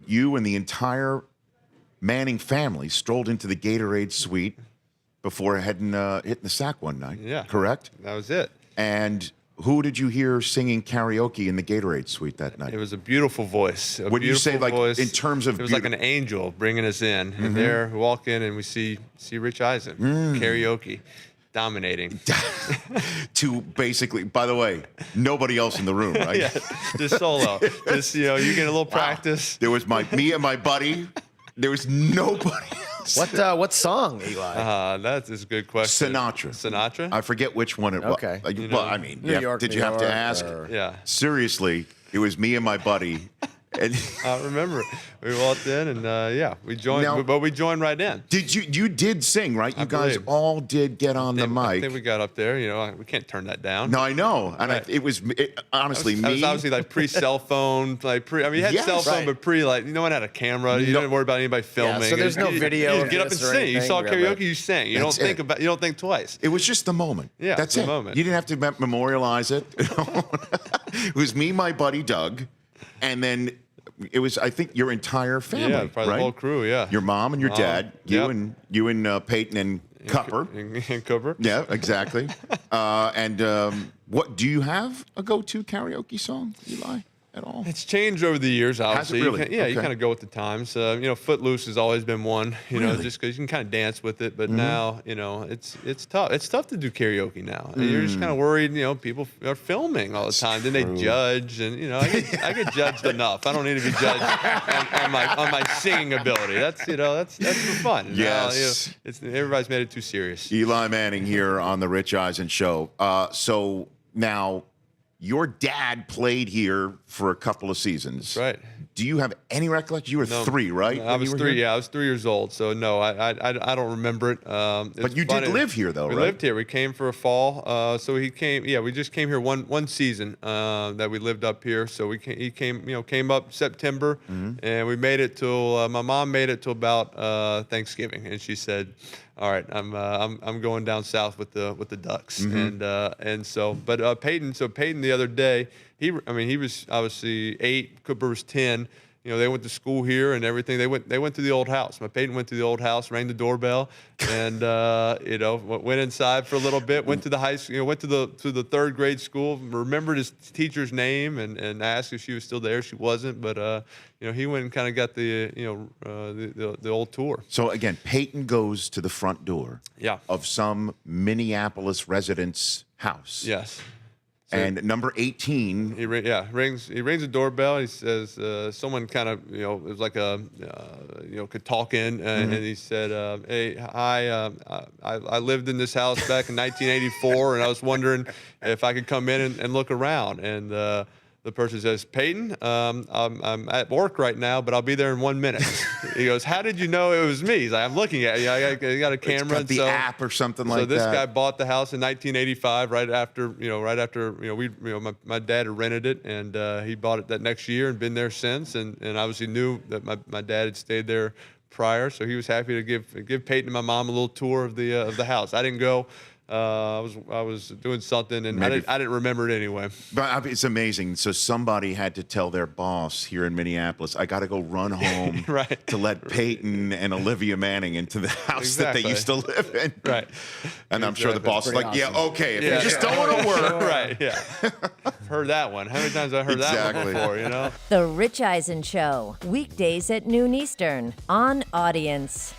you and the entire Manning family strolled into the Gatorade suite before hitting the sack one night. Yeah. Correct? That was it. And who did you hear singing karaoke in the Gatorade suite that night? It was a beautiful voice. What do you say, like, voice. in terms of It was like an angel bringing us in. And there, we walk in and we see Rich Eisen, karaoke, dominating. To basically, by the way, nobody else in the room, right? Yeah, just solo. Just, you get a little practice. There was me and my buddy. There was nobody else. What song, Eli? That's a good question. Sinatra. I forget which one it was. Okay. Well, I mean, New York, did New you have to York, ask? Yeah. Seriously, it was me and my buddy. And I remember we walked in and we joined, Now- but we joined right in. you did sing, right? You guys believe. all did get on the I mic. think we got up there. We can't turn that down. No, I know, and Right. it was honestly I was me. obviously like pre-cell phone, you had Yes. cell phone, Right. but no one had a camera. You No. didn't worry about anybody filming. so there's no You video just of get up and this or sing. You anything. saw Yeah, karaoke, right. you sang. You That's don't it. you don't think twice. It was just the moment. Yeah, that's the it. moment. You didn't have to memorialize it. It was me, my buddy Doug, and then it was, I think, your entire family. Yeah, probably right? the whole crew. Yeah, Your mom and your dad. You yep. you and Peyton and Cupper. and Cooper. Yeah, exactly. What do you have a go-to karaoke song, Eli, at all? It's changed over the years, obviously. really? You Okay. kind of go with the times. Footloose has always been one. Really? Just because you can kind of dance with it. But now, it's tough. It's tough to do karaoke now. You're just kind of worried. People are filming all the time. Then they judge, and I get judged enough. I don't need to be judged on my singing ability. That's for fun. Yes. Everybody's made it too serious. Eli Manning here on the Rich Eisen Show. So now, your dad played here for a couple of seasons. That's right. Do you have any recollection? You were No. 3, right? I when was you were 3. here? Yeah, I was 3 years old. So no, I don't remember it. But you did live here, though, we right? We lived here. We came for a fall. So he came. Yeah, we just came here one season that we lived up here. So he came up September, and we made it till my mom made it till about Thanksgiving, and she said, "All right, I'm going down south with the Ducks." And so Peyton. So Peyton the other day, he was obviously 8. Cooper was 10. They went to school here and everything. They went to the old house. My Peyton went to the old house, rang the doorbell, and went inside for a little bit. Went to the high school. Went to the 3rd grade school. Remembered his teacher's name and asked if she was still there. She wasn't, but he went and kind of got the old tour. So again, Peyton goes to the front door of some Minneapolis resident's house. Yes. And number 18. He rings the doorbell. He says someone kind of it was like could talk in, and he said, "Hey, hi, I lived in this house back in 1984, and I was wondering if I could come in and look around." And the person says, "Peyton, I'm at work right now, but I'll be there in 1 minute." He goes, "How did you know it was me?" He's like, "I'm looking at you. I got a camera." It's got the app or something like that. So this guy bought the house in 1985, right after my dad had rented it, and he bought it that next year and been there since, and obviously knew that my dad had stayed there prior, so he was happy to give Peyton and my mom a little tour of the house. I didn't go. I was doing something, and I didn't remember it anyway. But it's amazing. So somebody had to tell their boss here in Minneapolis, "I got to go run home Right. to let Peyton and Olivia Manning into the house that they Exactly. used to live in." Right. And I'm sure the Exactly. boss is Pretty like, "Yeah, awesome. okay, if you just don't want to work." Right. Yeah. Heard that one. How many times have I heard that Exactly. one before? The Rich Eisen Show, weekdays at noon Eastern on Audience.